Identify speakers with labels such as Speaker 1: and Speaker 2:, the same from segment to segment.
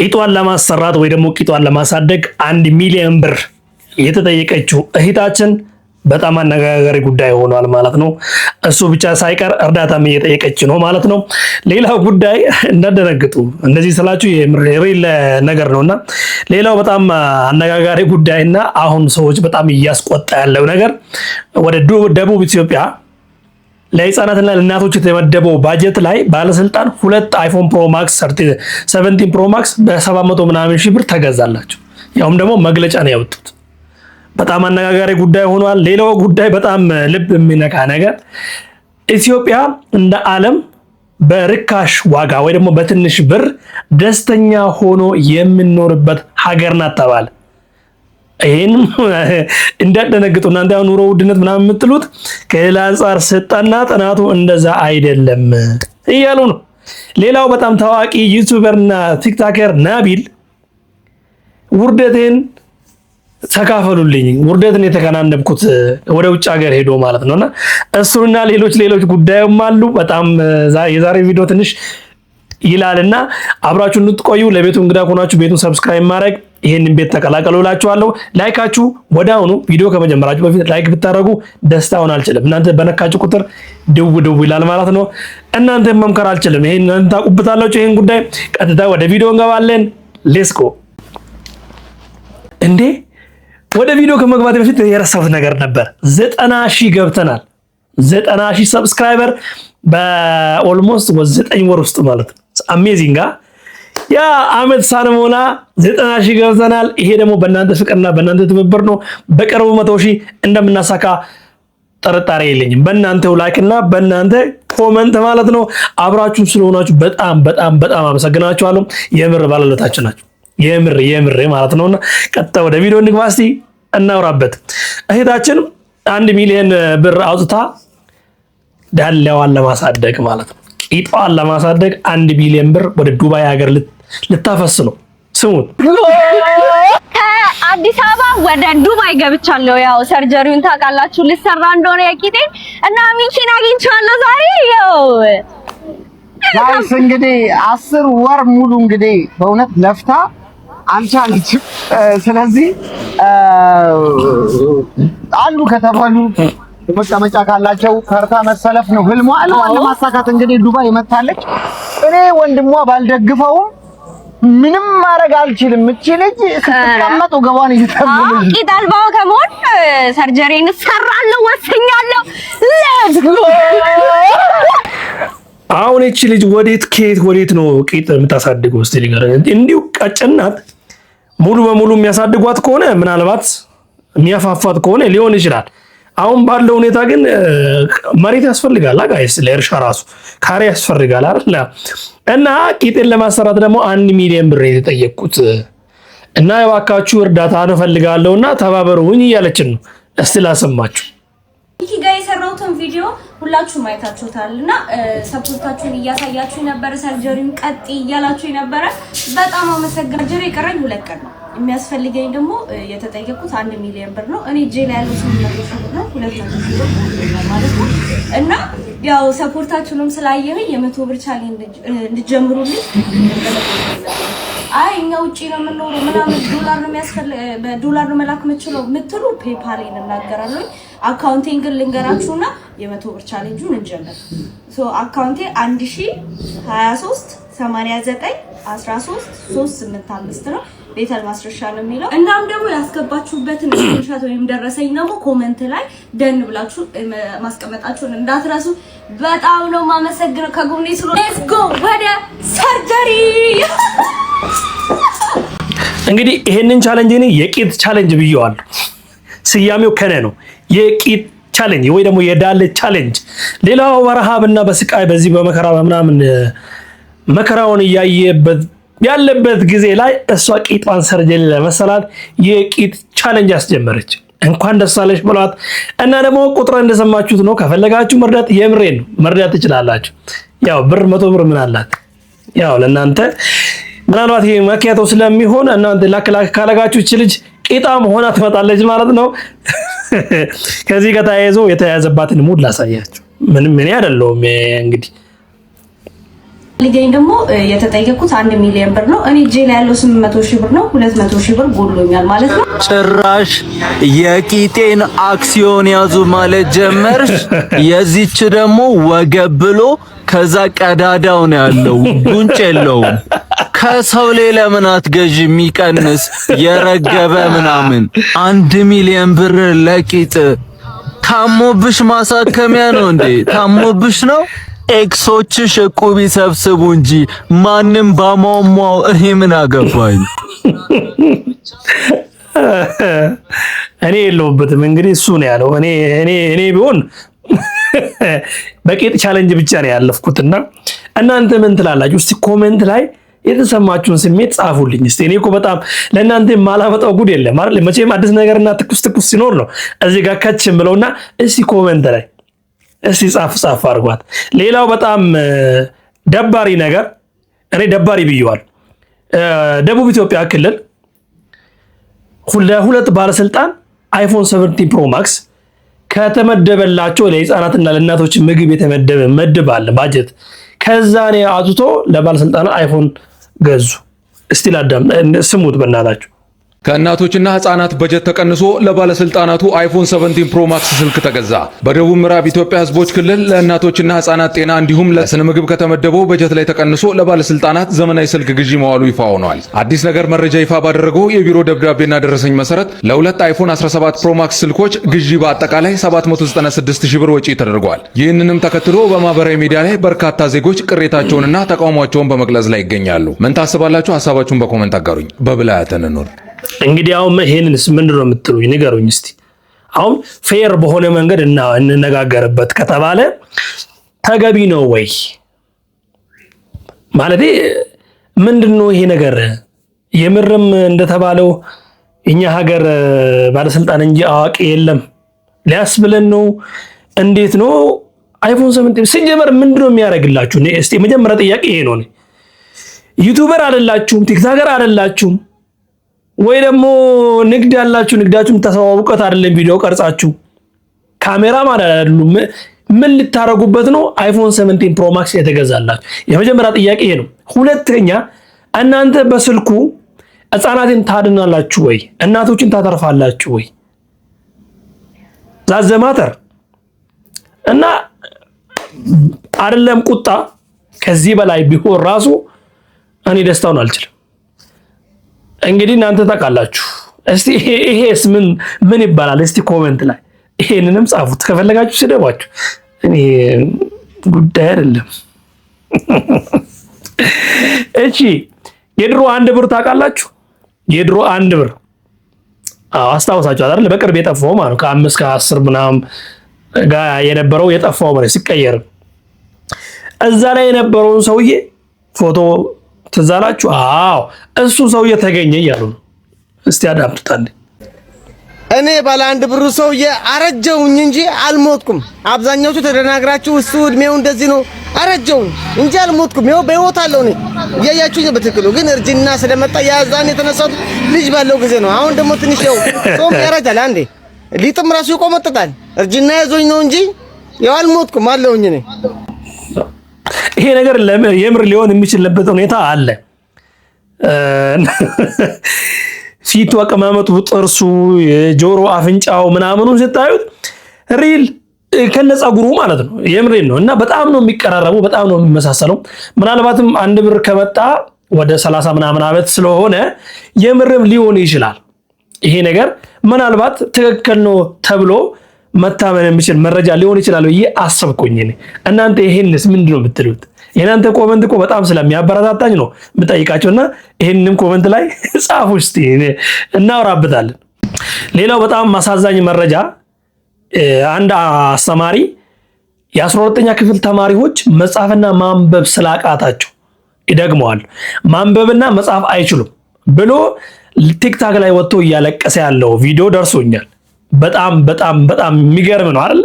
Speaker 1: ቂጧን ለማሰራት ወይ ደግሞ ቂጧን ለማሳደግ 1 ሚሊዮን ብር የተጠየቀችው እህታችን በጣም አነጋጋሪ ጉዳይ ሆኗል ማለት ነው። እሱ ብቻ ሳይቀር እርዳታም እየጠየቀች ነው ማለት ነው። ሌላው ጉዳይ እንዳደነግጡ እንደዚህ ስላችሁ የሪል ነገር ነውና ሌላው በጣም አነጋጋሪ ጉዳይና አሁን ሰዎች በጣም እያስቆጣ ያለው ነገር ወደ ደቡብ ኢትዮጵያ ለህፃናትና ለእናቶች የተመደበው ባጀት ላይ ባለስልጣን 2 አይፎን ፕሮ ማክስ 17 ፕሮ ማክስ በ700 ምናምን ሺህ ብር ተገዛላቸው። ያውም ደግሞ መግለጫ ነው ያወጡት። በጣም አነጋጋሪ ጉዳይ ሆኗል። ሌላው ጉዳይ በጣም ልብ የሚነካ ነገር ኢትዮጵያ እንደ ዓለም በርካሽ ዋጋ ወይ ደግሞ በትንሽ ብር ደስተኛ ሆኖ የምንኖርበት ሀገር ናት ተባለ። ይሄን እንዳደነግጡ እናንተ ያው ኑሮ ውድነት ምናምን የምትሉት ከሌላ አንፃር ስጠና ጥናቱ እንደዛ አይደለም እያሉ ነው። ሌላው በጣም ታዋቂ ዩቲዩበርና ቲክቶከር ናቢል ውርደቴን ተካፈሉልኝ ውርደትን የተከናነብኩት ወደ ውጭ ሀገር ሄዶ ማለት ነውና እሱና ሌሎች ጉዳዩም አሉ። በጣም የዛሬ ቪዲዮ ትንሽ ይላልና አብራችሁ እንድትቆዩ ለቤቱ እንግዳ ሆናችሁ ቤቱን ሰብስክራይብ ማድረግ ይሄንን ቤት ተቀላቀሉ እላችኋለሁ። ላይካችሁ ወዳውኑ ቪዲዮ ከመጀመራችሁ በፊት ላይክ ብታረጉ ደስታውን አልችልም። እናንተ በነካችሁ ቁጥር ድው ይላል ማለት ነው። እናንተ መምከር አልችልም። ይሄን ታውቁበታላችሁ። ይሄን ጉዳይ ቀጥታ ወደ ቪዲዮ እንገባለን። ሌትስ ጎ። እንዴ ወደ ቪዲዮ ከመግባት በፊት የረሳሁት ነገር ነበር። 90,000 ገብተናል። 90,000 ሰብስክራይበር በኦልሞስት 9 ወር ውስጥ ማለት ነው። አሜዚንግ ያ አመት ሳንሞላ 90,000 ገብተናል። ይሄ ደግሞ በእናንተ ፍቅርና በእናንተ ትብብር ነው። በቅርቡ 100,000 እንደምናሳካ ጥርጣሬ የለኝም። በእናንተው ላይክና በእናንተ ኮመንት ማለት ነው። አብራችሁ ስለሆናችሁ በጣም አመሰግናችኋለሁ። የምር ባለውለታችሁ ናችሁ። የምር ማለት ነውና ቀጥታ ወደ ቪዲዮ እንግባ። እስቲ እናውራበት። እህታችን 1 ሚሊዮን ብር አውጥታ ዳሌዋን ለማሳደግ ማለት ነው ቂጧን ለማሳደግ 1 ሚሊዮን ብር ወደ ዱባይ ሀገር ልታፈስ ነው። ስሙት።
Speaker 2: ከአዲስ አበባ ወደ ዱባይ ገብቻለሁ። ያው ሰርጀሪውን ታውቃላችሁ ልሰራ እንደሆነ የቂጤን እና ሚኪን አግኝቻለሁ ዛሬ። ያው
Speaker 3: ጋይስ እንግዲህ 10 ወር ሙሉ እንግዲህ በእውነት ለፍታ አልቻለችም። ስለዚህ አሉ ከተባሉ መቀመጫ ካላቸው ፈርታ መሰለፍ ነው ህልሟ። አልማን ለማሳካት እንግዲህ ዱባይ መታለች። እኔ ወንድሟ ባልደግፈውም ምንም ማድረግ አልችልም። እቺ ልጅ ስትቀመጥ ገባን እየተበለች
Speaker 2: ቂጥ አልባው ከመሆን ሰርጀሪን ሰራለሁ ወሰኛለሁ። ሌትስ ጎ።
Speaker 1: አሁን እቺ ልጅ ወዴት ነው ቂጥ የምታሳድገው? እስቲ ንገረኝ። እንዲሁ ቀጭናት ሙሉ በሙሉ የሚያሳድጓት ከሆነ ምናልባት የሚያፋፋት ከሆነ ሊሆን ይችላል። አሁን ባለው ሁኔታ ግን መሬት ያስፈልጋል። ጋይስ ለእርሻ ራሱ ካሬ ያስፈልጋል አይደል? እና ቂጤን ለማሰራት ደግሞ 1 ሚሊዮን ብር የተጠየቁት እና የባካችሁ እርዳታ ነው ፈልጋለሁና ተባበሩኝ እያለችን ነው። እስቲ ላሰማችሁ።
Speaker 4: ሚኪ ጋር የሰራሁትን ቪዲዮ ሁላችሁም አይታችሁታልና ሰፖርታችሁን እያሳያችሁ ነበር። ሰርጀሪውን ቀጥ እያላችሁ ነበር። በጣም አመሰግናለሁ። ሰርጀሪ የቀረኝ 2 ቀን ነው። የሚያስፈልገኝ ደግሞ የተጠየቁት 1 ሚሊዮን ብር ነው። እኔ እጄ ላይ ያለው 800 ሺህ ብር ነው። 200 ሺህ ብር ማለት ነው። እና ያው ሰፖርታችሁንም ስላየሁኝ የ100 ብር ቻሌንጅ እንድጀምሩልኝ አይ እኛ ውጪ ነው የምንኖረው ምናምን ዶላር ነው በዶላር ነው መላክ የምችለው የምትሉ ፔፓልን እናገራለሁ። አካውንቴን ግን ልንገራችሁና የ100 ብር ቻሌንጁን እንጀምር። አካውንቴ 1023 89 13 385 ነው። ቤተል ማስረሻ ነው የሚለው። እናም ደግሞ ያስገባችሁበትን ስክሪንሾት ወይም ደረሰኝ ደግሞ ኮሜንት ላይ ደን ብላችሁ ማስቀመጣችሁን እንዳትረሱ። በጣም ነው ማመሰግነው ከጎኔ ስለ ሌትስ ጎ ወደ ሰርጀሪ።
Speaker 1: እንግዲህ ይሄንን ቻሌንጅ እኔ የቂጥ ቻሌንጅ ብየዋለሁ። ስያሜው ከነ ነው የቂጥ ቻሌንጅ ወይ ደግሞ የዳሌ ቻሌንጅ። ሌላው በረሃብና በስቃይ በዚህ በመከራ ምናምን መከራውን ያለበት ጊዜ ላይ እሷ ቂጧን ሰርጀሪ ለመሰራት የቂጥ ቻሌንጅ አስጀመረች። እንኳን ደስ አለሽ ብሏት እና ደግሞ ቁጥር እንደሰማችሁት ነው። ከፈለጋችሁ መርዳት የምሬን ነው መርዳት ትችላላችሁ። ያው ብር 100 ብር ምን አላት ያው ለእናንተ ምናልባት ይሄ ማኪያቶ ስለሚሆን እናንተ ላክ ካለጋችሁ እቺ ልጅ ቂጣም ሆና ትመጣለች ማለት ነው። ከዚህ ጋር ተያይዞ የተያዘባትን ሙድ ላሳያችሁ። ምንም ምን አይደለም እንግዲህ
Speaker 4: ልገኝ ደግሞ የተጠየቁት 1 ሚሊዮን ብር ነው። እኔ እጄ ላይ ያለው 800 ሺህ ብር ነው። 200 ሺህ ብር ጎድሎኛል ማለት ነው።
Speaker 5: ጭራሽ የቂጤን አክሲዮን ያዙ ማለት ጀመርሽ። የዚች ደግሞ ወገብ ብሎ ከዛ ቀዳዳው ነው ያለው፣ ጉንጭ የለውም። ከሰው ላይ ለምን አትገዥ የሚቀንስ የረገበ ምናምን 1 ሚሊዮን ብር ለቂጥ ታሞብሽ ማሳከሚያ ነው እንዴ? ታሞብሽ ነው? ኤክሶችሽ እቁብ ይሰብስቡ እንጂ ማንም ባሟሟው እኔ ምን አገባኝ?
Speaker 1: እኔ የለሁበትም። እንግዲህ እሱ ነው ያለው። እኔ ቢሆን በቂጥ ቻሌንጅ ብቻ ነው ያለፍኩትና እናንተ ምን ትላላችሁ? እስቲ ኮሜንት ላይ የተሰማችሁን ስሜት ጻፉልኝ። እስቲ እኔ እኮ በጣም ለእናንተ የማላመጣው ጉድ የለም አይደል? መቼም አዲስ ነገርና ትኩስ ሲኖር ነው እዚህ ጋር ከችም ብለውና እስቲ ኮሜንት ላይ እስቲ ጻፍ አድርጓት። ሌላው በጣም ደባሪ ነገር እኔ ደባሪ ብየዋል። ደቡብ ኢትዮጵያ ክልል ለሁለት ባለስልጣን አይፎን 17 ፕሮ ማክስ ከተመደበላቸው ለህፃናትና ለእናቶች ምግብ የተመደበ መድብ አለ ባጀት። ከዛ ነው አውጥቶ ለባለስልጣኑ አይፎን ገዙ። እስቲ ላዳም ስሙት በእናታችሁ።
Speaker 6: ከእናቶችና ህፃናት በጀት ተቀንሶ ለባለስልጣናቱ አይፎን 17 ፕሮ ማክስ ስልክ ተገዛ። በደቡብ ምዕራብ ኢትዮጵያ ህዝቦች ክልል ለእናቶችና ህፃናት ጤና እንዲሁም ለስነ ምግብ ከተመደበው በጀት ላይ ተቀንሶ ለባለስልጣናት ዘመናዊ ስልክ ግዢ መዋሉ ይፋ ሆኗል። አዲስ ነገር መረጃ ይፋ ባደረገው የቢሮ ደብዳቤና ደረሰኝ መሰረት ለሁለት አይፎን 17 ፕሮ ማክስ ስልኮች ግዢ በአጠቃላይ 796 ሺህ ብር ወጪ ተደርጓል። ይህንንም ተከትሎ በማህበራዊ ሚዲያ ላይ በርካታ ዜጎች ቅሬታቸውንና ተቃውሟቸውን በመግለጽ ላይ ይገኛሉ። ምን ታስባላችሁ? ሀሳባችሁን በኮሜንት አጋሩኝ። በብላያተን እንኖር።
Speaker 1: እንግዲህ አሁን ይሄንንስ ምንድን ነው የምትሉኝ? ንገሩኝ እስቲ። አሁን ፌር በሆነ መንገድ እንነጋገርበት ከተባለ ተገቢ ነው ወይ? ማለቴ ምንድነው ይሄ ነገር? የምርም እንደተባለው እኛ ሀገር ባለስልጣን እንጂ አዋቂ የለም ሊያስብለን ነው? እንዴት ነው? አይፎን 17 ሲጀመር ምንድነው የሚያደርግላችሁ? እስቲ መጀመሪያ ጥያቄ ይሄ ነው። ዩቲዩበር አይደላችሁም፣ ቲክቶከር አይደላችሁም ወይ ደግሞ ንግድ ያላችሁ ንግዳችሁ የምታስተዋውቁት አይደለም? ቪዲዮ ቀርጻችሁ ካሜራ ማለት አይደሉም። ምን ልታረጉበት ነው አይፎን 17 ፕሮ ማክስ የተገዛላችሁ? የመጀመሪያ ጥያቄ ይሄ ነው። ሁለተኛ እናንተ በስልኩ ህፃናትን ታድናላችሁ ወይ? እናቶችን ታተርፋላችሁ ወይ? ዛዘማተር እና አይደለም ቁጣ ከዚህ በላይ ቢሆን ራሱ እኔ ደስታውን አልችልም። እንግዲህ እናንተ ታውቃላችሁ። እስቲ ይሄስ ምን ይባላል? እስቲ ኮሜንት ላይ ይሄንንም ጻፉት። ከፈለጋችሁ ስደባችሁ፣ እኔ ጉዳይ አይደለም። እቺ የድሮ 1 ብር ታውቃላችሁ? የድሮ 1 ብር አስታውሳችሁ አይደል? በቅርብ የጠፋው ማለት ነው። ከ5 ከ10 ምናምን ጋር የነበረው የጠፋው ማለት ሲቀየር እዛ ላይ የነበረውን ሰውዬ ፎቶ ትዝ አላችሁ? አዎ እሱ ሰውዬ ተገኘ እያሉ ነው። እስቲ አዳምጡታል።
Speaker 7: እኔ ባለ 1 ብሩ ሰውዬ አረጀውኝ እንጂ አልሞትኩም። አብዛኛዎቹ ተደናግራችሁ እሱ እድሜው እንደዚህ ነው አረጀውኝ እንጂ አልሞትኩም። ይኸው በህይወት አለው። እኔ እያያችሁኝ በትክክሉ ግን እርጅና ስለመጣ ያዛን የተነሳው ልጅ ባለው ጊዜ ነው። አሁን ደግሞ ትንሽ ያው ጾም ያረጃል። አንዴ ሊጥም ራሱ ይቆመጥጣል። እርጅና ያዞኝ ነው እንጂ ያው አልሞትኩም አለውኝ እኔ።
Speaker 1: ይሄ ነገር የምር ሊሆን የሚችልበት ሁኔታ አለ። ፊቱ፣ አቀማመጡ፣ ጥርሱ፣ የጆሮ አፍንጫው ምናምኑን ስታዩት ሪል ከነፀጉሩ ማለት ነው። የምሬን ነው። እና በጣም ነው የሚቀራረቡ፣ በጣም ነው የሚመሳሰለው። ምናልባትም 1 ብር ከመጣ ወደ 30 ምናምን ዓመት ስለሆነ የምርም ሊሆን ይችላል። ይሄ ነገር ምናልባት ትክክል ነው ተብሎ መታመን የሚችል መረጃ ሊሆን ይችላል ብዬ አሰብኩኝ። እናንተ ይሄንስ ምንድነው የምትሉት? የናንተ ኮሜንት እኮ በጣም ስለሚያበረታታኝ ነው የምጠይቃቸውና ይሄንንም ኮሜንት ላይ ጻፉ እስቲ እናወራበታለን። ሌላው በጣም ማሳዛኝ መረጃ አንድ አስተማሪ የ12ኛ ክፍል ተማሪዎች መጻፍና ማንበብ ስላቃታቸው ይደግመዋል፣ ማንበብና መጻፍ አይችሉም ብሎ ቲክታክ ላይ ወጥቶ እያለቀሰ ያለው ቪዲዮ ደርሶኛል። በጣም በጣም በጣም የሚገርም ነው አይደል?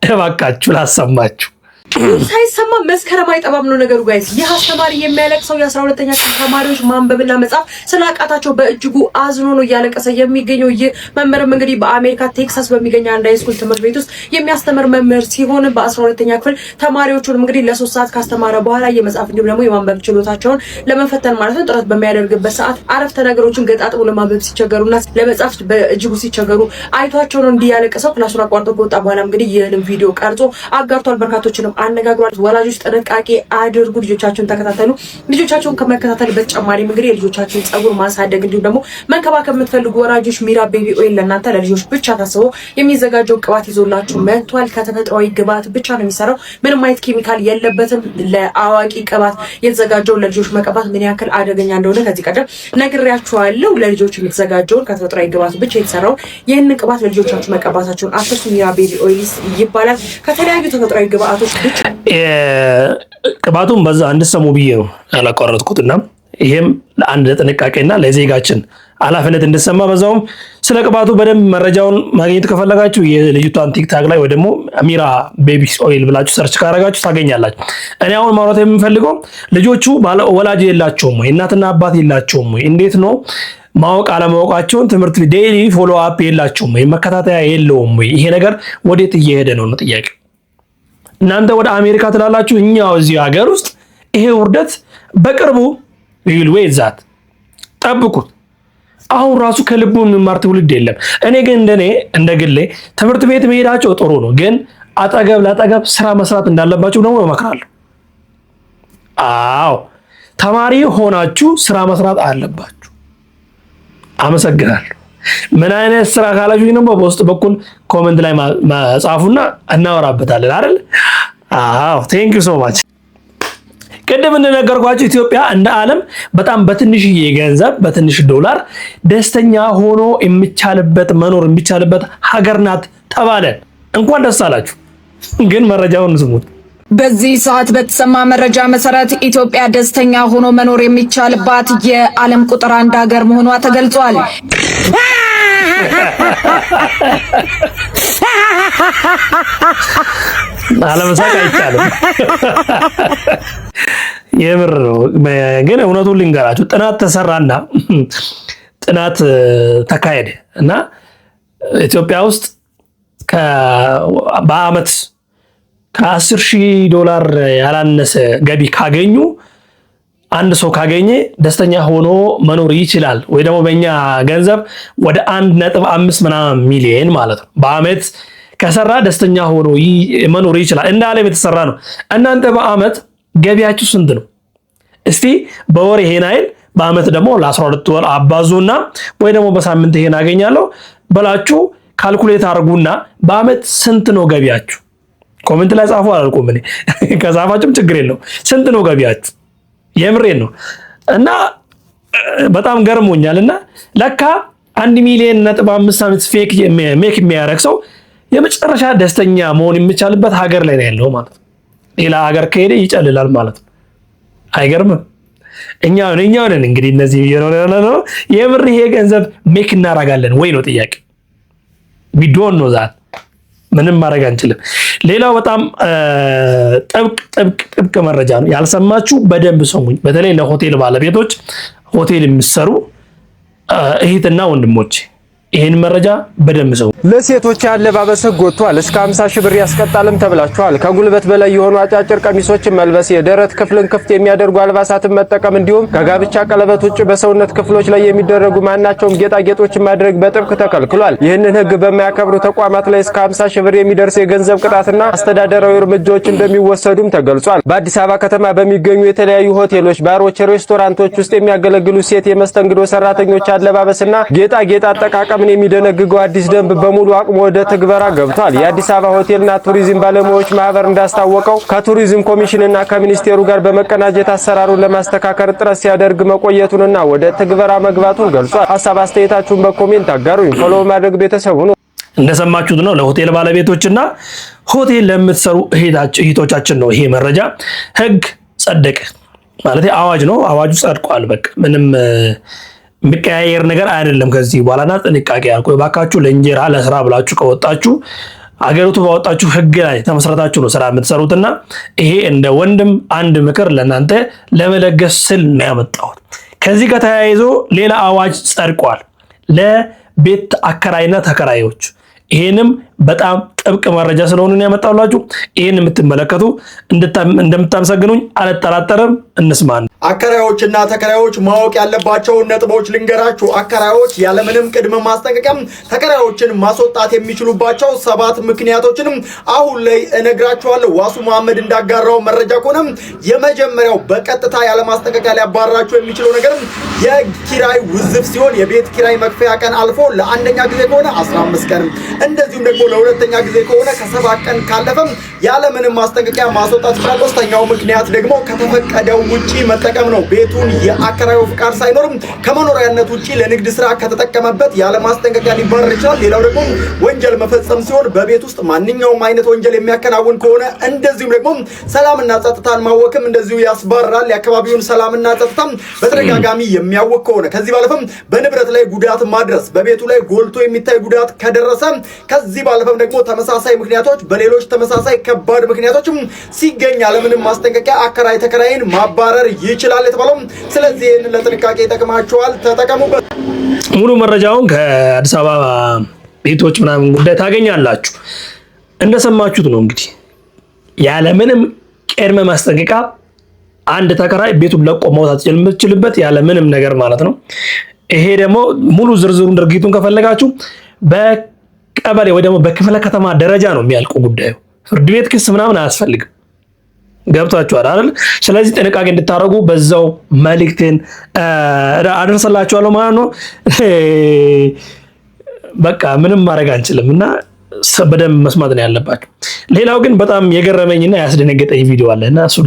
Speaker 1: እባካችሁ ላሰማችሁ።
Speaker 8: ሳይሰማ መስከረም አይጠባም ነው ነገሩ ጋይስ። ይህ አስተማሪ የሚያለቅሰው የ12ኛ ክፍል ተማሪዎች ማንበብና መጻፍ ስላቃታቸው በእጅጉ አዝኖ ነው እያለቀሰ የሚገኘው። ይህ መምህርም እንግዲህ በአሜሪካ ቴክሳስ በሚገኝ አንድ ሃይስኩል ትምህርት ቤት ውስጥ የሚያስተምር መምህር ሲሆን በ12ኛ ክፍል ተማሪዎቹን እንግዲህ ለ3 ሰዓት ካስተማረ በኋላ የመጻፍ እንዲሁም ደግሞ የማንበብ ችሎታቸውን ለመፈተን ማለት ነው ጥረት በሚያደርግበት ሰዓት አረፍተ ነገሮችን ገጣጥሞ ለማንበብ ሲቸገሩና ለመጻፍ በእጅጉ ሲቸገሩ አይቷቸው ነው እንዲያለቅሰው። ክላሱን አቋርጦ ከወጣ በኋላ እንግዲህ ይህንን ቪዲዮ ቀርጾ አጋርቷል። በርካቶችንም አነጋግሯል። ወላጆች ጥንቃቄ አድርጉ፣ ልጆቻችሁን ተከታተሉ። ልጆቻችሁን ከመከታተል በተጨማሪም እንግዲህ የልጆቻችሁን ጸጉር ማሳደግ እንዲሁም ደግሞ መንከባከብ የምትፈልጉ ወላጆች ሚራ ቤቢ ኦይል ለእናንተ ለልጆች ብቻ ታስቦ የሚዘጋጀው ቅባት ይዞላችሁ መጥቷል። ከተፈጥሯዊ ግብዓት ብቻ ነው የሚሰራው። ምንም አይነት ኬሚካል የለበትም። ለአዋቂ ቅባት የተዘጋጀው ለልጆች መቀባት ምን ያክል አደገኛ እንደሆነ ከዚህ ቀደም ነግሬያችኋለሁ። ለልጆች የሚዘጋጀውን ከተፈጥሯዊ ግብዓት ብቻ የተሰራው ይህንን ቅባት ለልጆቻችሁ መቀባታችሁን አትርሱ። ሚራ ቤቢ ኦይል ይባላል። ከተለያዩ ተፈጥሯዊ ግብዓቶች ብቻ
Speaker 1: ቅባቱን በዛ እንድሰሙ ብዬ ነው ያላቋረጥኩትና ይሄም ለአንድ ጥንቃቄና ለዜጋችን ኃላፊነት እንድሰማ በዛውም ስለ ቅባቱ በደንብ መረጃውን ማግኘት ከፈለጋችሁ የልጅቷን ቲክታክ ላይ ወይ ደግሞ ሚራ ቤቢ ኦይል ብላችሁ ሰርች ካረጋችሁ ታገኛላችሁ። እኔ አሁን ማውራት የምፈልገው ልጆቹ ወላጅ የላቸውም ወይ እናትና አባት የላቸውም ወይ እንዴት ነው ማወቅ አለማወቃቸውን ትምህርት ዴይሊ ፎሎ አፕ የላቸውም ወይ መከታተያ የለውም ወይ ይሄ ነገር ወዴት እየሄደ ነው ጥያቄ። እናንተ ወደ አሜሪካ ትላላችሁ፣ እኛው እዚህ ሀገር ውስጥ ይሄ ውርደት በቅርቡ ይልዌይ ዛት ጠብቁት። አሁን ራሱ ከልቡ የሚማር ትውልድ የለም። እኔ ግን እንደ ግሌ ትምህርት ቤት መሄዳቸው ጥሩ ነው፣ ግን አጠገብ ለአጠገብ ስራ መስራት እንዳለባችሁ ደግሞ እመክራለሁ። አዎ ተማሪ ሆናችሁ ስራ መስራት አለባችሁ። አመሰግናለሁ። ምን አይነት ስራ ካላችሁ ደግሞ በውስጥ በኩል ኮሜንት ላይ ጻፉና እናወራበታለን አይደል? አዎ ቴንክ ዩ ሶ ማች። ቅድም እንደነገርኳችሁ ኢትዮጵያ እንደ ዓለም በጣም በትንሽዬ ገንዘብ በትንሽ ዶላር ደስተኛ ሆኖ የሚቻልበት መኖር የሚቻልበት ሀገር ናት ተባለን። እንኳን ደስ አላችሁ። ግን መረጃውን ስሙት።
Speaker 9: በዚህ ሰዓት በተሰማ መረጃ መሰረት ኢትዮጵያ ደስተኛ ሆኖ መኖር የሚቻልባት የዓለም ቁጥር 1 ሀገር መሆኗ ተገልጿል።
Speaker 1: አለመሳቅ አይቻልም። የምር ነው። ግን እውነቱን ልንገራችሁ ጥናት ተሰራና ጥናት ተካሄደ እና ኢትዮጵያ ውስጥ በአመት $10,000 ያላነሰ ገቢ ካገኙ አንድ ሰው ካገኘ ደስተኛ ሆኖ መኖር ይችላል። ወይ ደግሞ በእኛ ገንዘብ ወደ 1.5 ሚሊዮን ማለት ነው በአመት ከሰራ ደስተኛ ሆኖ መኖር ይችላል። እንደ ዓለም የተሰራ ነው። እናንተ በአመት ገቢያችሁ ስንት ነው? እስቲ በወር ይሄን አይል በአመት ደግሞ ለ12 ወር አባዙና ወይ ደግሞ በሳምንት ይሄን አገኛለሁ በላችሁ ካልኩሌት አድርጉና በአመት ስንት ነው ገቢያችሁ? ኮሜንት ላይ ጻፉ። አላልኩም እኔ ከጻፋችሁም ችግር የለው። ስንት ነው ገቢያችሁ? የምሬን ነው። እና በጣም ገርሞኛልና ለካ 1.5 ፌክ ሜክ የሚያደርግ ሰው የመጨረሻ ደስተኛ መሆን የሚቻልበት ሀገር ላይ ነው ያለው ማለት ነው። ሌላ ሀገር ከሄደ ይጨልላል ማለት ነው። አይገርምም? እኛው ነን እንግዲህ እነዚህ ነው የምር ይሄ ገንዘብ ሜክ እናደርጋለን ወይ ነው ጥያቄ። ቢዶን ነው ዛት ምንም ማድረግ አንችልም። ሌላው በጣም ጥብቅ መረጃ ነው ያልሰማችሁ በደንብ ሰሙኝ። በተለይ ለሆቴል ባለቤቶች ሆቴል የሚሰሩ እህትና ወንድሞች ይሄን መረጃ በደንብ ሰው
Speaker 10: ለሴቶች ያለባበስ ህግ ወጥቷል። እስከ 50 ሺህ ብር ያስቀጣልም ተብላችኋል። ከጉልበት በላይ የሆኑ አጫጭር ቀሚሶችን መልበስ፣ የደረት ክፍልን ክፍት የሚያደርጉ አልባሳትን መጠቀም እንዲሁም ከጋብቻ ቀለበት ውጭ በሰውነት ክፍሎች ላይ የሚደረጉ ማናቸውም ጌጣጌጦችን ማድረግ በጥብቅ ተከልክሏል። ይህንን ህግ በማያከብሩ ተቋማት ላይ እስከ 50 ሺህ ብር የሚደርስ የገንዘብ ቅጣትና አስተዳደራዊ እርምጃዎች እንደሚወሰዱም ተገልጿል። በአዲስ አበባ ከተማ በሚገኙ የተለያዩ ሆቴሎች፣ ባሮች፣ ሬስቶራንቶች ውስጥ የሚያገለግሉ ሴት የመስተንግዶ ሰራተኞች አለባበስና ጌጣጌጥ አጠቃቀም የሚደነግገው አዲስ ደንብ በሙሉ አቅሙ ወደ ትግበራ ገብቷል። የአዲስ አበባ ሆቴልና ቱሪዝም ባለሙያዎች ማህበር እንዳስታወቀው ከቱሪዝም ኮሚሽንና ከሚኒስቴሩ ጋር በመቀናጀት አሰራሩን ለማስተካከል ጥረት ሲያደርግ መቆየቱንና ወደ ትግበራ መግባቱን ገልጿል። ሐሳብ አስተያየታችሁን በኮሜንት አጋሩኝ። ፎሎ ማድረግ ቤተሰብ ሁኑ።
Speaker 1: እንደሰማችሁት ነው ለሆቴል ባለቤቶችና ሆቴል ለምትሰሩ እህቶቻችን ነው ይሄ መረጃ። ህግ ጸደቀ ማለት አዋጅ ነው። አዋጁ ጸድቋል። በቃ ምንም የሚቀያየር ነገር አይደለም። ከዚህ በኋላና ጥንቃቄ አልኩ። ባካችሁ ለእንጀራ ለስራ ብላችሁ ከወጣችሁ አገሪቱ ባወጣችሁ ህግ ላይ ተመስረታችሁ ነው ስራ የምትሰሩትና ይሄ እንደ ወንድም አንድ ምክር ለእናንተ ለመለገስ ስል ነው ያመጣሁት። ከዚህ ጋር ተያይዞ ሌላ አዋጅ ጸድቋል ለቤት አከራይና ተከራዮች። ይሄንም በጣም ጥብቅ መረጃ ስለሆነ ነው ያመጣሁላችሁ። ይሄን የምትመለከቱ እንደምታመሰግኑኝ አልጠራጠርም። እንስማን።
Speaker 11: አከራዮችና ተከራዮች ማወቅ ያለባቸውን ነጥቦች ልንገራችሁ። አከራዮች ያለምንም ቅድመ ማስጠንቀቂያ ተከራዮችን ማስወጣት የሚችሉባቸው 7 ምክንያቶችንም አሁን ላይ እነግራችኋለሁ። ዋሱ መሐመድ እንዳጋራው መረጃ ከሆነ የመጀመሪያው በቀጥታ ያለ ማስጠንቀቂያ ሊያባርራችሁ የሚችለው ነገር የኪራይ ውዝፍ ሲሆን የቤት ኪራይ መክፈያ ቀን አልፎ ለአንደኛ ጊዜ ከሆነ 15 ቀን እንደዚሁም ደግሞ ለሁለተኛ ጊዜ ከሆነ ከ7 ቀን ካለፈም ያለምንም ማስጠንቀቂያ ማስወጣት ይችላል። ሶስተኛው ምክንያት ደግሞ ከተፈቀደው ውጪ መጠቀም ነው። ቤቱን የአከራዩ ፍቃድ ሳይኖርም ከመኖሪያነት ውጪ ለንግድ ስራ ከተጠቀመበት ያለ ማስጠንቀቂያ ሊባረር ይችላል። ሌላው ደግሞ ወንጀል መፈጸም ሲሆን በቤት ውስጥ ማንኛውም አይነት ወንጀል የሚያከናውን ከሆነ እንደዚሁም ደግሞ ሰላምና ጸጥታን ማወክም እንደዚሁ ያስባራል። የአካባቢውን ሰላምና ጸጥታም በተደጋጋሚ የሚያወክ ከሆነ ከዚህ ባለፈም በንብረት ላይ ጉዳት ማድረስ በቤቱ ላይ ጎልቶ የሚታይ ጉዳት ከደረሰ ከዚህ ባለፈም ደግሞ ተመሳሳይ ምክንያቶች በሌሎች ተመሳሳይ ከባድ ምክንያቶችም ሲገኝ ያለምንም ማስጠንቀቂያ አከራይ ተከራይን ማባረር ይችላል የተባለው። ስለዚህ ይህን ለጥንቃቄ ይጠቅማችኋል፣ ተጠቀሙበት።
Speaker 1: ሙሉ መረጃውን ከአዲስ አበባ ቤቶች ምናምን ጉዳይ ታገኛላችሁ። እንደሰማችሁት ነው እንግዲህ ያለምንም ቅድመ ማስጠንቀቂያ አንድ ተከራይ ቤቱን ለቆ መውጣት የሚችልበት ያለምንም ነገር ማለት ነው። ይሄ ደግሞ ሙሉ ዝርዝሩን ድርጊቱን ከፈለጋችሁ በቀበሌ ወይ ደግሞ በክፍለ ከተማ ደረጃ ነው የሚያልቁ ጉዳዩ። ፍርድ ቤት ክስ ምናምን አያስፈልግም። ገብታችኋል አይደል? ስለዚህ ጥንቃቄ እንድታረጉ በዛው መልእክቴን አደርሰላችኋለሁ ማለት ነው። በቃ ምንም ማድረግ አንችልም እና በደንብ መስማት ነው ያለባችሁ። ሌላው ግን በጣም የገረመኝና ያስደነገጠኝ ቪዲዮ አለ እና እሱ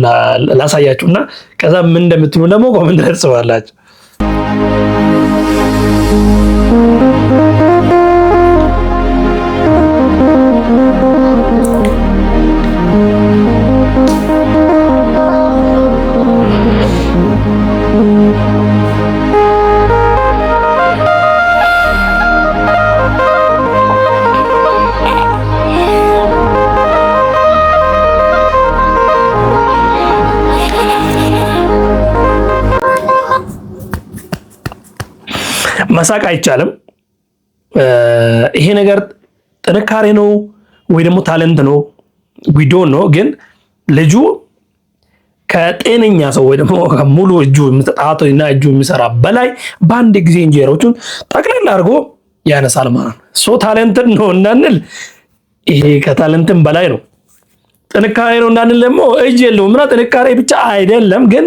Speaker 1: ላሳያችሁና ከዛ ምን እንደምትሉ ደግሞ ኮሜንት ላይ ጽፋላችሁ። መሳቅ አይቻልም። ይሄ ነገር ጥንካሬ ነው ወይ ደግሞ ታለንት ነው ዊ ዶንት ኖ። ግን ልጁ ከጤነኛ ሰው ወይ ደግሞ ሙሉ እጁ ጣቱና እጁ የሚሰራ በላይ በአንድ ጊዜ እንጀሮቹን ጠቅላላ አድርጎ ያነሳል ማለት ነው። ሶ ታለንት ነው እንዳንል ይሄ ከታለንትም በላይ ነው። ጥንካሬ ነው እንዳንል ደግሞ እጅ የለውም እና ጥንካሬ ብቻ አይደለም። ግን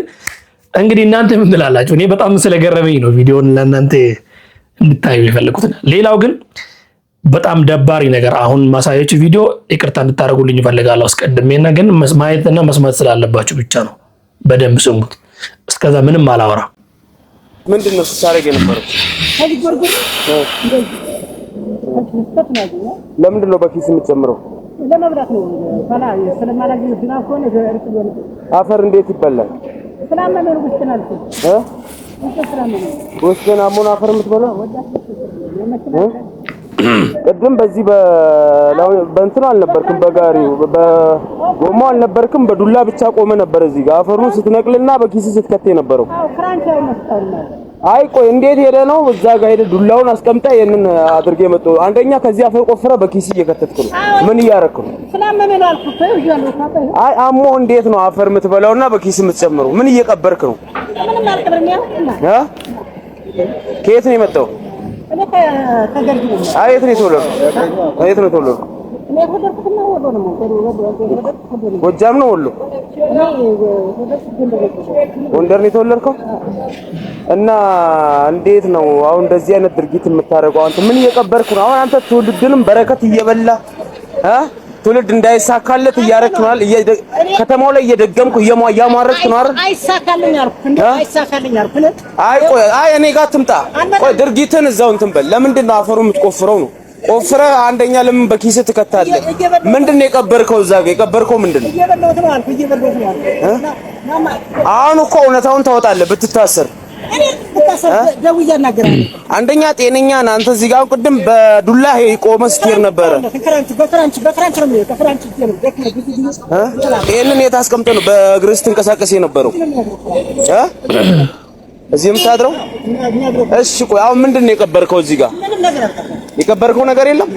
Speaker 1: እንግዲህ እናንተ ምን ትላላችሁ? እኔ በጣም ስለገረመኝ ነው ቪዲዮን ለእናንተ እንድታዩ የፈለኩት። ሌላው ግን በጣም ደባሪ ነገር አሁን ማሳያችሁ ቪዲዮ ይቅርታ እንድታደርጉልኝ እፈልጋለሁ አስቀድሜና፣ ግን ማየትና መስማት ስላለባችሁ ብቻ ነው። በደንብ ስሙት። እስከዛ ምንም አላወራ።
Speaker 10: ምንድነው ሲሳረግ የነበረው? ለምንድን ነው በኪስ የምትጨምረው?
Speaker 12: ለመብላት ነው። ፈላ ስለማላጅ ዝናብ ከሆነ
Speaker 10: አፈር እንዴት ይበላል?
Speaker 12: ስለማመኑ ወስደናልኩ
Speaker 10: ወስደና ሞና አፈር የምትበላው ቅድም በዚህ በእንትን አልነበርክም፣ በጋሪው በጎማው አልነበርክም፣ በዱላ ብቻ ቆመ ነበር እዚህ ጋር አፈሩን ስትነቅልና በኪስ ስትከተ የነበረው። አይ ቆይ እንዴት ሄደ ነው እዛ ጋር ሄደ ዱላውን አስቀምጣ ይሄንን አድርገ የመጣ አንደኛ ከዚህ አፈር ቆፍረ በኪስ እየከተትኩ ነው። ምን እያረኩ ነው?
Speaker 12: ስለማመኑ አልኩት ይያለው።
Speaker 10: አይ አሞ እንዴት ነው አፈር የምትበላውና በኪስ የምትጨምረው? ምን እየቀበርክ ነው?
Speaker 12: ምንም አልቀበርም። ያው
Speaker 10: ከየት ነው የመጣው?
Speaker 12: እኔ ከገርጂ ነው።
Speaker 10: አይ የት ነው የተወለድከው? የት ነው የተወለድከው?
Speaker 12: እኔ ወደድኩት ነው ወዶ ነው
Speaker 10: ጎጃም ነው ወሎ? ጎንደር ነው የተወለድከው? እና እንዴት ነው አሁን እንደዚህ አይነት ድርጊት የምታደርገው? አንተ ምን እየቀበርክ ነው? አሁን አንተ ትውልድንም በረከት እየበላ ትውልድ እንዳይሳካለት እያረክ ነው አይደል? ከተማው ላይ እየደገምኩ እያሟረጥክ ነው አይደል?
Speaker 12: አይሳካልኝ አልኩ እንዴ አይሳካልኝ አልኩ።
Speaker 10: አይ ቆይ አይ እኔ ጋር ትምጣ። ቆይ ድርጊትን እዛው እንትን በል። ለምንድን ነው አፈሩ የምትቆፍረው ነው? ቆፍረ አንደኛ ለምን በኪስ ትከታለህ? ምንድነው የቀበርከው? እዛ ጋር የቀበርከው ምንድነው?
Speaker 12: እየበላሁት ነው አልኩ። እየበላሁት ነው አልኩ።
Speaker 10: አሁን እኮ እውነታውን ታወጣለህ ብትታሰር።
Speaker 7: አንደኛ ጤነኛ ነህ አንተ። እዚህ ጋር ቅድም በዱላ ቆመ ስትሄድ ነበረ። ይሄንን የት አስቀምጠህ ነው በእግርህ ስትንቀሳቀስ የነበረው? እዚህ የምታድረው? እሺ ቆይ አሁን ምንድን ነው የቀበርከው? እዚህ ጋር የቀበርከው ነገር የለም?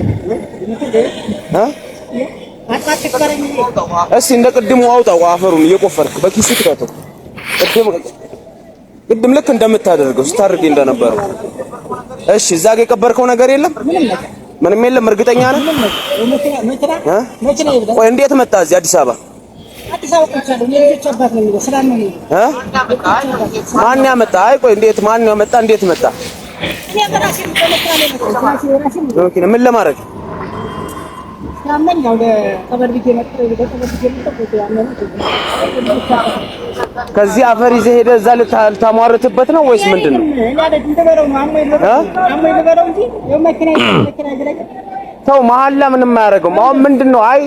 Speaker 7: እስኪ እንደ ቅድሙ አውጣው አፈሩን እየቆፈርክ በኪስህ ከተው። ቅድም ልክ እንደምታደርገው ስታርግ እንደነበረው። እሺ እዛ ጋር የቀበርከው ነገር የለም? ምንም የለም? እርግጠኛ ነህ? ቆይ እንዴት መጣ እዚህ አዲስ አበባ? ማን ያመጣ? አይ ቆይ እንዴት ማን ያመጣ? እንዴት መጣ? ምን ለማድረግ? ከዚህ አፈር ይዘህ ሄደህ እዛ ልታሟርትበት ነው ወይስ ምንድን ነው? ተው መሀላ ምንም አያደርገውም። አሁን ምንድን ነው? አይ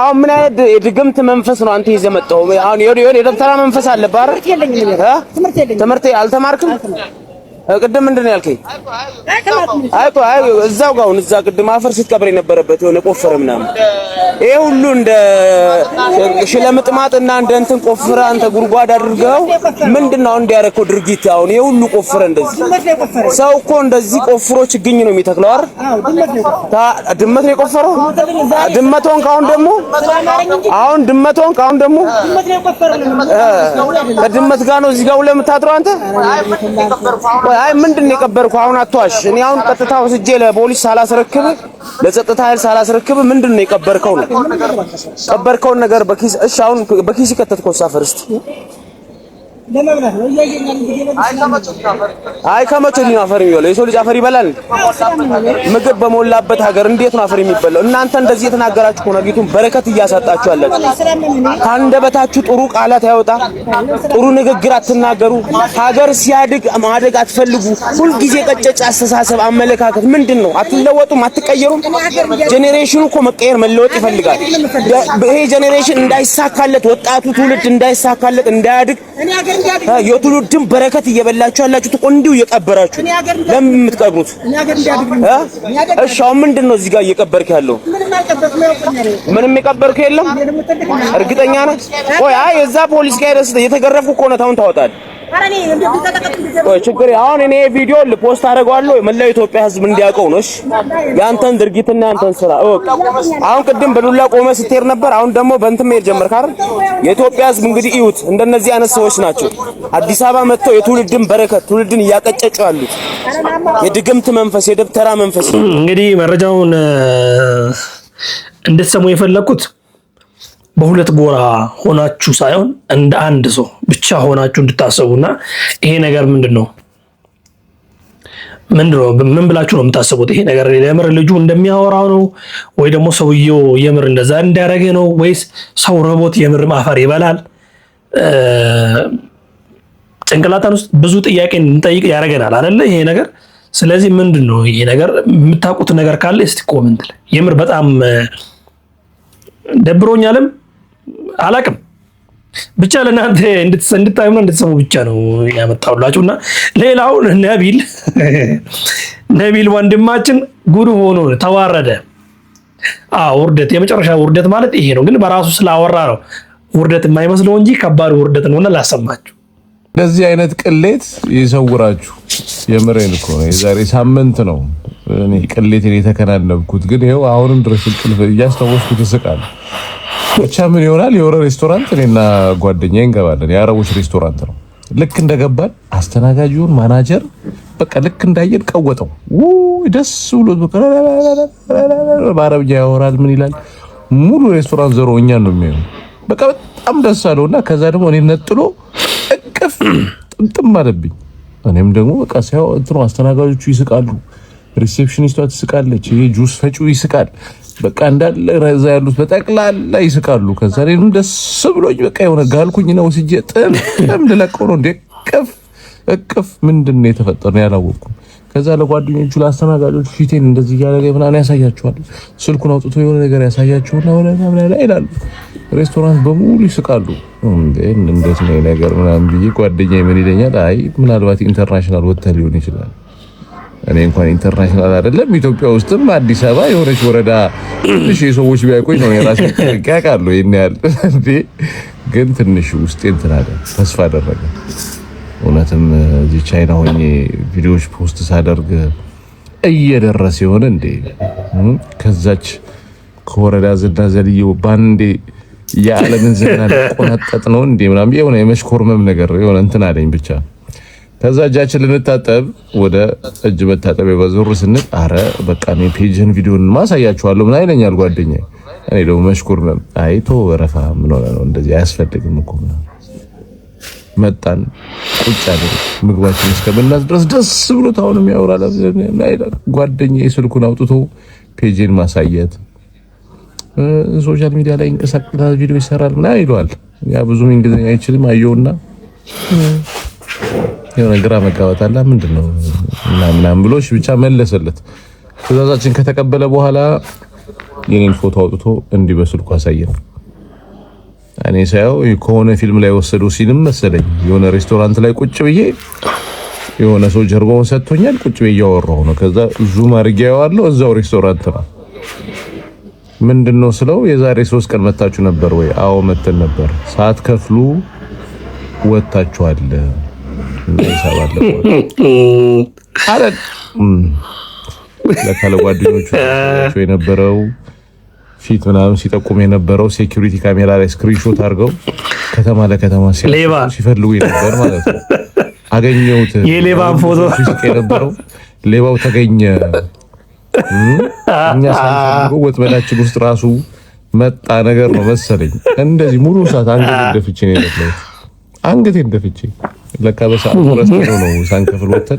Speaker 7: አሁን ምን አይነት የድግምት መንፈስ ነው አንተ ይዘህ መጣው? አሁን የደብተራ መንፈስ አለብህ አይደል? ትምህርት አልተማርክም? ቅድም ምንድን ነው ያልከኝ? አይ እዛው ጋር እዛ ቅድም አፈር ስትቀብር የነበረበት የሆነ ቆፈረ ምናምን ይሄ ሁሉ እንደ ሽለምጥማጥና እንደ እንትን ቆፍረ አንተ ጉድጓድ አድርገው ምንድነው እንዲያረከው ድርጊት? አሁን ይሄ ሁሉ ቆፍረ እንደዚህ ሰው እኮ እንደዚህ ቆፍሮ ችግኝ ነው የሚተክለው አይደል? ድመት ነው የቆፈረው። ድመቶን ካሁን ደግሞ ከድመት ጋር ነው እዚህ ጋር ለምታድረው አንተ። አይ ምንድነው የቀበርከው? አሁን አትዋሽ። እኔ አሁን ቀጥታ ወስጄ ለፖሊስ ሳላስረክብ ለጸጥታ ኃይል ሳላስረክብ ምንድነው የቀበርከው ነው? ቀበርከውን ነገር በኪስ እሺ፣ አሁን በኪስ ከተትከው ሳፈር እስቲ ለመብላት ነው እያየኛል እንግዲህ። አይ ከመቼ ነው አፈር የሚበላው? የሰው ልጅ አፈር ይበላል? ምግብ በሞላበት ሀገር እንዴት ነው አፈር የሚበላው? እናንተ እንደዚህ የተናገራችሁ ከሆነ ጌቱን በረከት እያሳጣችሁ አላችሁ። ካንደበታችሁ ጥሩ ቃላት ያወጣ፣ ጥሩ ንግግር አትናገሩ። ሀገር ሲያድግ ማደግ አትፈልጉ። ሁልጊዜ ቀጨጭ አስተሳሰብ፣ አመለካከት ምንድን ነው? አትለወጡም፣ አትቀየሩም። ጄኔሬሽኑ እኮ መቀየር መለወጥ ይፈልጋል። ይሄ ጄኔሬሽን እንዳይሳካለት፣ ወጣቱ ትውልድ እንዳይሳካለት፣ እንዳያድግ የትውልድን በረከት እየበላችሁ ያላችሁት እኮ እንዲሁ እየቀበራችሁ ለምን የምትቀብሩት? እሺ አሁን ምንድን ነው እዚህ ጋር እየቀበርክ ያለው? ምንም የቀበርክ የለም? እርግጠኛ ነህ? ቆይ አይ እዛ ፖሊስ ጋር ሄደህ የተገረፍኩ እኮ ነው ታውን ታወጣለህ። ቆይ ችግር አሁን እኔ ቪዲዮ ፖስት አደርገዋለሁ መላው ኢትዮጵያ ሕዝብ እንዲያውቀው ነው። እሺ ያንተን ድርጊትና ያንተን ስራ አሁን ቅድም በዱላ ቆመ ስትሄድ ነበር። አሁን ደግሞ በእንትን መሄድ ጀመርክ አይደል? የኢትዮጵያ ሕዝብ እንግዲህ እዩት፣ እንደነዚህ አይነት ሰዎች ናቸው አዲስ አበባ መጥተው የትውልድን በረከት ትውልድን እያቀጨጩ ያሉት። የድግምት መንፈስ፣ የደብተራ መንፈስ።
Speaker 1: እንግዲህ መረጃውን እንድትሰሙ የፈለኩት በሁለት ጎራ ሆናችሁ ሳይሆን እንደ አንድ ሰው ብቻ ሆናችሁ እንድታሰቡና ይሄ ነገር ምንድነው ምን ብላችሁ ነው የምታስቡት? ይሄ ነገር የምር ልጁ እንደሚያወራው ነው ወይ ደግሞ ሰውየው የምር እንደዛ እንዲያደርግ ነው ወይስ ሰው ሮቦት የምር ማፈር ይበላል? ጭንቅላታን ውስጥ ብዙ ጥያቄ እንጠይቅ ያደርገናል አይደለ ይሄ ነገር። ስለዚህ ምንድነው ይሄ ነገር? የምታውቁት ነገር ካለ እስቲ ኮሜንት ላይ። የምር በጣም ደብሮኛልም አላቅም። ብቻ ለእናንተ እንድታዩና እንድትሰሙ ብቻ ነው ያመጣሁላችሁና ሌላው ነቢል ወንድማችን ጉድ ሆኖ ተዋረደ። ውርደት፣ የመጨረሻ ውርደት ማለት ይሄ ነው። ግን በራሱ ስላወራ ነው ውርደት የማይመስለው እንጂ ከባድ ውርደት ነውና ላሰማችሁ።
Speaker 13: እንደዚህ አይነት ቅሌት ይሰውራችሁ። የምሬን እኮ ነው። የዛሬ ሳምንት ነው እኔ ቅሌትን የተከናነብኩት፣ ግን ይኸው አሁንም ድረስ እንቅልፍ እያስታወስኩት እስቃለሁ። ብቻ ምን ይሆናል? የሆነ ሬስቶራንት እኔና ጓደኛዬ እንገባለን። የአረቦች ሬስቶራንት ነው። ልክ እንደገባን አስተናጋጁን ማናጀር በቃ ልክ እንዳየን ቀወጠው። ደስ ብሎት በአረብኛ ያወራል። ምን ይላል? ሙሉ ሬስቶራንት ዘሮ እኛን ነው የሚሆነው። በቃ በጣም ደስ አለውና ከዛ ደግሞ እኔ ነጥሎ እቅፍ ጥምጥም አለብኝ። እኔም ደግሞ በቃ ሳይው እንትኑ አስተናጋጆቹ ይስቃሉ፣ ሪሴፕሽኒስቷ ትስቃለች፣ ይሄ ጁስ ፈጪው ይስቃል። በቃ እንዳለ ረዛ ያሉት በጠቅላላ ይስቃሉ። ከዛ እኔም ደስ ብሎኝ በቃ የሆነ ጋልኩኝ ነው ወስጄ ጥም ልለቀው ነው እንደ እቅፍ ምንድነው የተፈጠረው ያላወቅኩም። ከዛ ለጓደኞቹ ለአስተናጋጆች ፊቴን እንደዚህ እያደረገ ምናምን ያሳያቸዋል። ስልኩን አውጥቶ የሆነ ነገር ያሳያቸውና ወደ ምናምን ላይ ይላሉ። ሬስቶራንት በሙሉ ይስቃሉ። እንዴት ነው ነገር ምናምን ብዬ ጓደኛዬ ምን ይለኛል? አይ ምናልባት ኢንተርናሽናል ወጥተህ ሊሆን ይችላል። እኔ እንኳን ኢንተርናሽናል አይደለም ኢትዮጵያ ውስጥም አዲስ አበባ የሆነች ወረዳ ትንሽ ሰዎች ቢያቆይ ነው የራሴ ያውቃሉ። ይሄን ያህል ግን ትንሽ ውስጤ እንትን አለ፣ ተስፋ አደረገ። እውነትም እዚህ ቻይና ሆኜ ቪዲዮዎች ፖስት ሳደርግ እየደረሰ የሆነ እንዴ ከዛች ከወረዳ ዝና ዘልየው ባንዴ የዓለምን ዝና ቆናጠጥ ነው እንዴ ምናምን የሆነ የመሽኮርመም ነገር የሆነ እንትን አለኝ ብቻ። ከዛ እጃችን ልንታጠብ ወደ እጅ መታጠቢያ በዞር ስንል አረ በቃ ነው ፔጅን ቪዲዮን ማሳያችኋለሁ ምን አይለኛል ጓደኛዬ። እኔ ደግሞ መሽኮርመም አይቶ ወረፋ ምን ሆነ ነው እንደዚህ አያስፈልግም እኮ መጣን ቁጭ አለን ምግባችን እስከምናዝ ድረስ ደስ ብሎት አሁንም ያወራል ጓደኛዬ። ስልኩን አውጥቶ ፔጅን ማሳየት ሶሻል ሚዲያ ላይ እንቀሳቀሳል ቪዲዮ ይሰራል ምናምን ይሏል። ያ ብዙም እንግሊዝኛ አይችልም አየውና የሆነ ግራ መጋባት አለ ምንድነው ምናምን ብሎሽ ብቻ መለሰለት። ትዕዛዛችን ከተቀበለ በኋላ የኔን ፎቶ አውጥቶ እንዲህ በስልኩ አሳየን። እኔ ሳየው ከሆነ ፊልም ላይ ወሰደው ሲልም መሰለኝ የሆነ ሬስቶራንት ላይ ቁጭ ብዬ የሆነ ሰው ጀርባውን ሰጥቶኛል ቁጭ ብዬ እያወራሁ ነው። ከዛ ዙም አድርጌ ያዋለው እዛው ሬስቶራንት ነው። ምንድነው ስለው የዛሬ 3 ቀን መታችሁ ነበር ወይ? አዎ መተን ነበር። ሰዓት ከፍሉ ወጣችኋል እንደሳባለ አለ ለካለ ጓደኞቹ የነበረው ፊት ምናምን ሲጠቁም የነበረው ሴኩሪቲ ካሜራ ላይ ስክሪንሾት አድርገው ከተማ ለከተማ ሲፈልጉ ነበር ማለት ነው። አገኘሁት
Speaker 1: የሌባን ፎቶ
Speaker 13: የነበረው ሌባው ተገኘ። እኛ ሳንፈልገው ወጥመዳችን ውስጥ ራሱ መጣ ነገር ነው መሰለኝ። እንደዚህ ሙሉ ሰዓት አንገቴን ደፍቼ ነው የነበረው። አንገቴን ደፍቼ ለካ በሰዓቱ ረስተው ነው ሳንከፍል ወጥተን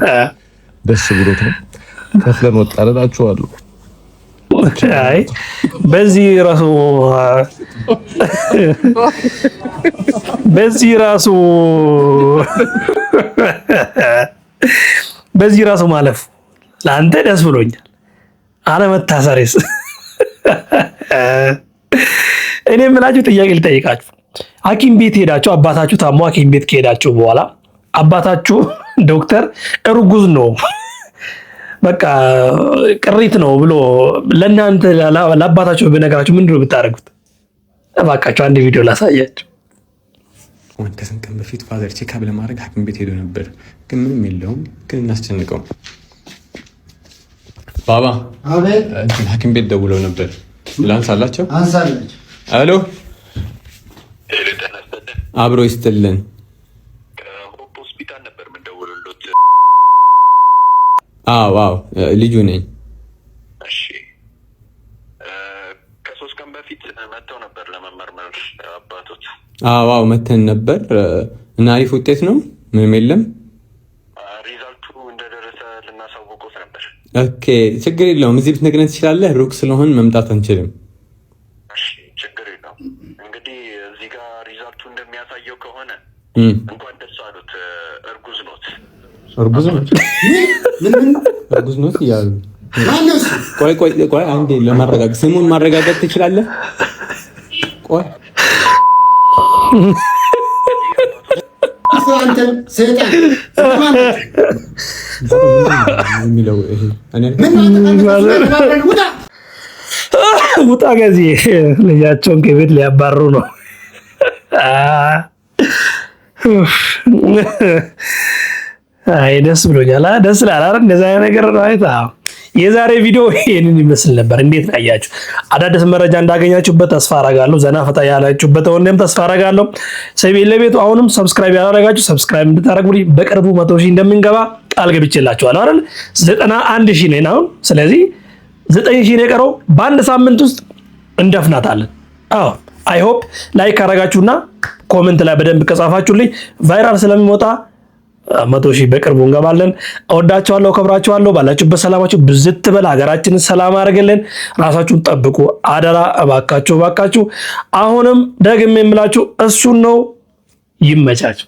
Speaker 13: ደስ ብሎት ነው ከፍለን ወጣን እላችኋለሁ።
Speaker 1: አይ በዚህ ራሱ ማለፍ ለአንተ ደስ ብሎኛል። አለመታሰሬስ እኔ የምላችሁ ጥያቄ ልጠይቃችሁ። ሐኪም ቤት ሄዳችሁ አባታችሁ ታሞ ሐኪም ቤት ከሄዳችሁ በኋላ አባታችሁ ዶክተር እርጉዝ ነው በቃ ቅሪት ነው ብሎ ለእናንተ ለአባታችሁ በነገራችሁ ምንድን ነው የምታደርጉት? እባካችሁ አንድ ቪዲዮ ላሳያችሁ።
Speaker 14: ከስንት ቀን በፊት ፋዘር ቼክአፕ ለማድረግ ሐኪም ቤት ሄዶ ነበር፣ ግን ምንም የለውም። ግን እናስጨንቀው ባባ ሐኪም ቤት ደውለው ነበር። ላንስ አላቸው
Speaker 3: አንሳለች።
Speaker 14: አሎ አብሮ ይስጥልን። አዎ ልጁ ነኝ።
Speaker 15: እሺ ከ3 ቀን በፊት መጥተው ነበር ለመመርመር አባቶት?
Speaker 14: አዎ መተን ነበር እና አሪፍ ውጤት ነው፣ ምንም የለም።
Speaker 15: ሪዛልቱ እንደደረሰ ልናሳውቁት ነበር።
Speaker 14: ኦኬ ችግር የለውም። እዚህ ብትነግረን ትችላለህ? ሩቅ ስለሆን መምጣት አንችልም።
Speaker 15: እሺ ችግር የለውም። እንግዲህ እዚህ ጋር ሪዛልቱ እንደሚያሳየው ከሆነ እንኳን ደስ አሉት። እርጉዝ ኖት።
Speaker 14: እርጉዝ ኖት እያሉ ቆይ አንዴ ለማረጋገጥ ስሙን ማረጋገጥ ትችላለህ? ቆይ
Speaker 1: ውጣ ከዚህ ልጃቸውን ከቤት ሊያባሩ ነው። አይ ደስ ብሎኛል። ደስ ይላል አይደል? እንደዛ ነገር ነው አይታ። የዛሬ ቪዲዮ ይሄንን ይመስል ነበር። እንዴት ታያችሁ? አዳዲስ መረጃ እንዳገኛችሁበት ተስፋ አረጋለሁ። ዘና ፈታ ያላችሁበት ወንድም ተስፋ አረጋለሁ። ሰቤል ለቤቱ አሁንም ሰብስክራይብ ያላረጋችሁ ሰብስክራይብ እንድታረጉ በቅርቡ 100,000 እንደምንገባ ቃል ገብቼላችኋለሁ አይደል? 91,000 ነን አሁን። ስለዚህ 9,000 ነው የቀረው። በአንድ ሳምንት ውስጥ እንደፍናታለን። አዎ አይ ሆፕ ላይክ አረጋችሁና ኮሜንት ላይ በደንብ ከጻፋችሁልኝ ቫይራል ስለሚወጣ 100,000 በቅርቡ እንገባለን። እወዳችኋለሁ፣ ከብራችኋለሁ። ባላችሁበት ሰላማችሁ ብዝት በል። ሀገራችንን ሰላም አድርግልን። ራሳችሁን ጠብቁ አደራ፣ እባካችሁ። አሁንም ደግሜ የምላችሁ እሱን ነው። ይመቻችሁ።